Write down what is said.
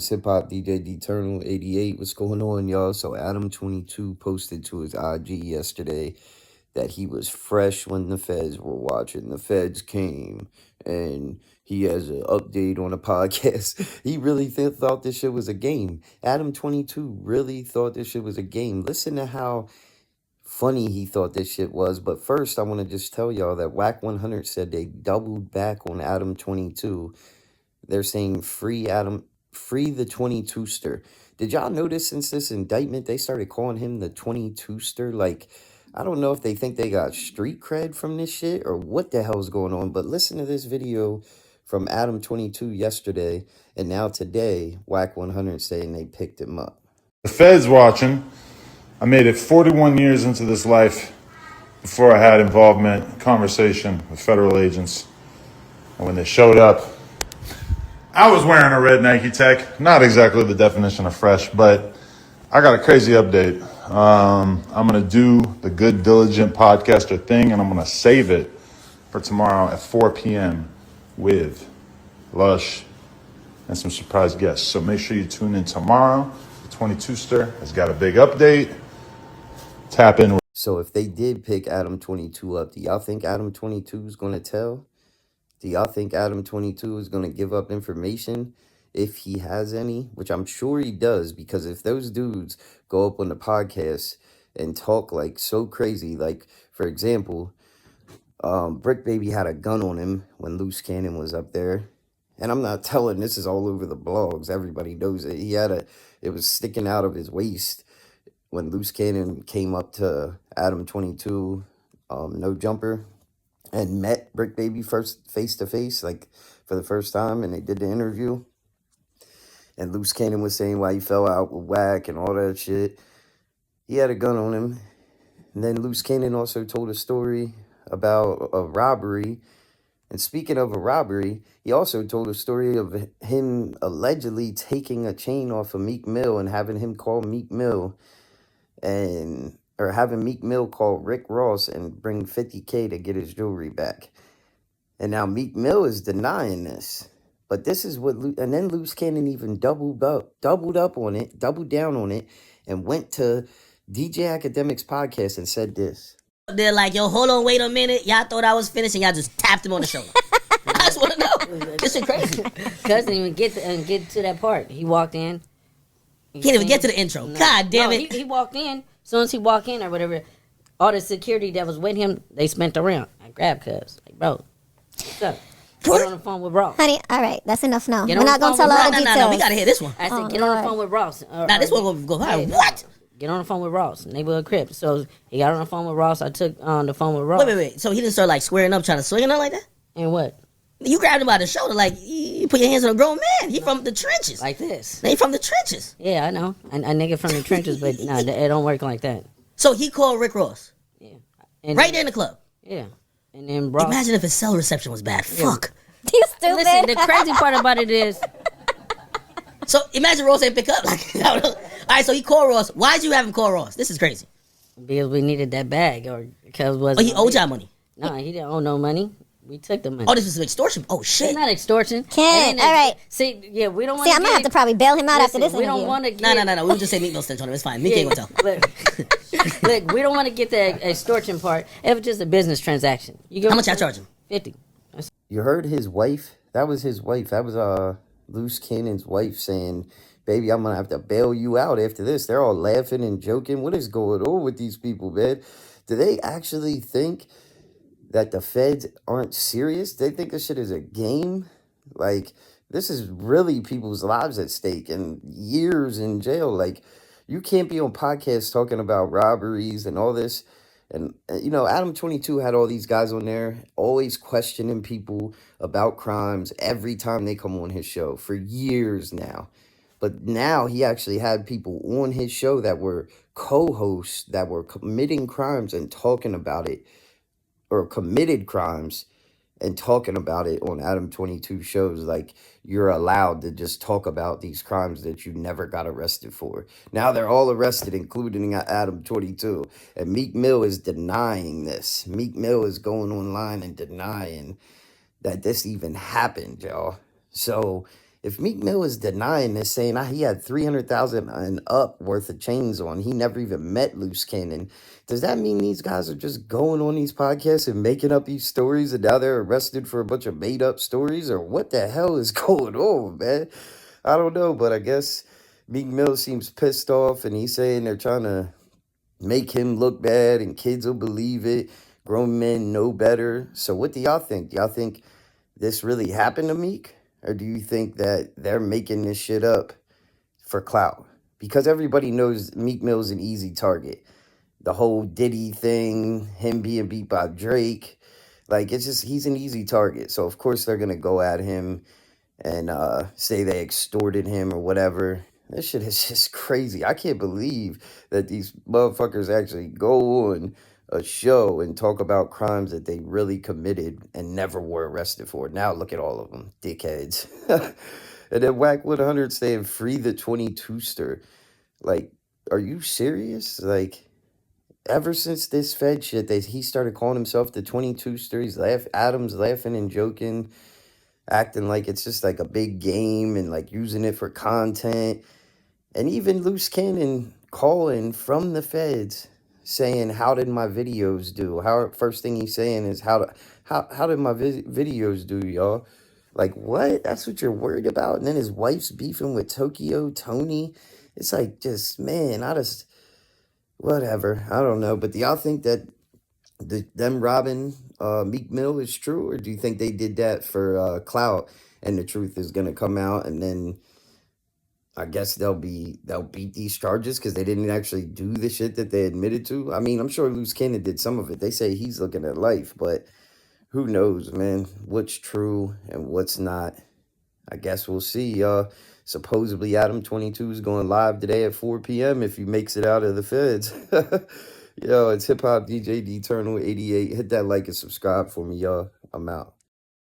Hip Hop DJ Eternal 88. What's going on, y'all? So Adam22 posted to his IG yesterday that he was fresh when the feds were watching. The feds came, and he has an update on a podcast. He really thought this shit was a game. Adam22 really thought this shit was a game. Listen to how funny he thought this shit was. But first, I want to just tell y'all that Whack 100 said they doubled back on Adam22. They're saying free the 22ster. Did y'all notice since this indictment, they started calling him the 22ster? Like, I don't know if they think they got street cred from this shit or what the hell's going on, but listen to this video from Adam22 yesterday, and now today, Whack 100 saying they picked him up. The Fed's watching. I made it 41 years into this life before I had involvement, conversation with federal agents. And when they showed up, I was wearing a red Nike Tech. Not exactly the definition of fresh, but I got a crazy update. I'm going to do the Good Diligent podcaster thing, and I'm going to save it for tomorrow at 4 p.m. with Lush and some surprise guests. So make sure you tune in tomorrow. The 22ster has got a big update. Tap in. So if they did pick Adam22 up, do y'all think Adam22 is going to tell? Do y'all think Adam22 is going to give up information if he has any? Which I'm sure he does, because if those dudes go up on the podcast and talk like so crazy, like, for example, Brick Baby had a gun on him when Luce Cannon was up there. And I'm not telling, this is all over the blogs. Everybody knows it. It was sticking out of his waist when Luce Cannon came up to Adam22, No Jumper, and met Brick Baby first face to face, like for the first time, and they did the interview. And Luce Cannon was saying why he fell out with Whack and all that shit. He had a gun on him. And then Luce Cannon also told a story about a robbery. And speaking of a robbery, he also told a story of him allegedly taking a chain off of Meek Mill and having him call Meek Mill or having Meek Mill call Rick Ross and bring $50K to get his jewelry back. And now Meek Mill is denying this. But this is what, and then Luce Cannon even doubled down on it, and went to DJ Academic's podcast and said this. They're like, yo, hold on, wait a minute. Y'all thought I was finished, and y'all just tapped him on the shoulder. I just want to know. This is crazy. Cuz didn't even get to that part. He walked in. He didn't even get to the intro. No. God damn it. He walked in. As soon as he walked in or whatever, all the security that was with him, they spent around. I grabbed Cuz. Like, bro, what's up? Get on the phone with Ross. Honey, all right, that's enough now. We're not going to tell all the details. No, we got to hear this one. I said, get on the phone with Ross. This one going to go high. What? Get on the phone with Ross, neighborhood Crip. So he got on the phone with Ross. I took on the phone with Ross. Wait. So he didn't start like squaring up, trying to swing it like that? And what? You grabbed him by the shoulder, like you put your hands on a grown man. He from the trenches. Like this. He from the trenches. Yeah, I know. A nigga from the trenches, but no, it don't work like that. So he called Rick Ross. Yeah. And right there in the club. Yeah. And then Ross. Imagine if his cell reception was bad. Yeah. Fuck. You stupid. Listen, the crazy part about it is. So imagine Ross ain't pick up. Like, all right, so he called Ross. Why'd you have him call Ross? This is crazy. Because we needed that bag, or because he owed y'all money. No, he didn't owe no money. We took the money. Oh, this was extortion. Oh shit. It's not extortion. All right. See, yeah, we don't want. See, I'm gonna have to probably bail him out after this we interview. don't want to. No. We'll just say Meek Mill snitched on him. It's fine. Meek ain't gonna tell. Look, we don't want to get the extortion part. If it's just a business transaction, how much I charge him? 50. You heard his wife? That was his wife. That was Luce Cannon's wife saying, baby, I'm going to have to bail you out after this. They're all laughing and joking. What is going on with these people, man? Do they actually think that the feds aren't serious? They think this shit is a game? Like, this is really people's lives at stake and years in jail. Like, you can't be on podcasts talking about robberies and all this. And, you know, Adam22 had all these guys on there always questioning people about crimes every time they come on his show for years now. But now he actually had people on his show that were co-hosts that were committing crimes and talking about it, or committed crimes and talking about it on Adam22 shows. Like, you're allowed to just talk about these crimes that you never got arrested for. Now they're all arrested, including Adam22. And Meek Mill is denying this. Meek Mill is going online and denying that this even happened, y'all. So If Meek Mill is denying this, saying he had 300,000 and up worth of chains on, he never even met Luce Cannon, does that mean these guys are just going on these podcasts and making up these stories and now they're arrested for a bunch of made up stories? Or what the hell is going on, man? I don't know, but I guess Meek Mill seems pissed off and he's saying they're trying to make him look bad and kids will believe it. Grown men know better. So what do y'all think? Do y'all think this really happened to Meek? Or do you think that they're making this shit up for clout? Because everybody knows Meek Mill's an easy target. The whole Diddy thing, him being beat by Drake, like it's just, he's an easy target. So of course they're going to go at him and say they extorted him or whatever. This shit is just crazy. I can't believe that these motherfuckers actually go on a show and talk about crimes that they really committed and never were arrested for. Now look at all of them, dickheads. And then Whackwood 100 saying free the 22ster. Like, are you serious? Like, ever since this Fed shit, he started calling himself the 22ster. He's Adam's laughing and joking, acting like it's just like a big game and like using it for content. And even Luce Cannon calling from the feds saying, how did my videos do? First thing he's saying is, how did my videos do, y'all? Like, what? That's what you're worried about? And then his wife's beefing with Tokyo Tony. It's like, just, man, whatever. I don't know. But do y'all think that them robbing Meek Mill is true? Or do you think they did that for clout and the truth is going to come out and then I guess they'll beat these charges because they didn't actually do the shit that they admitted to? I mean, I'm sure Luce Cannon did some of it. They say he's looking at life, but who knows, man? What's true and what's not? I guess we'll see. Supposedly Adam22 is going live today at 4 p.m. if he makes it out of the feds. Yo, it's Hip Hop DJ D Eternal 88. Hit that like and subscribe for me, y'all. I'm out.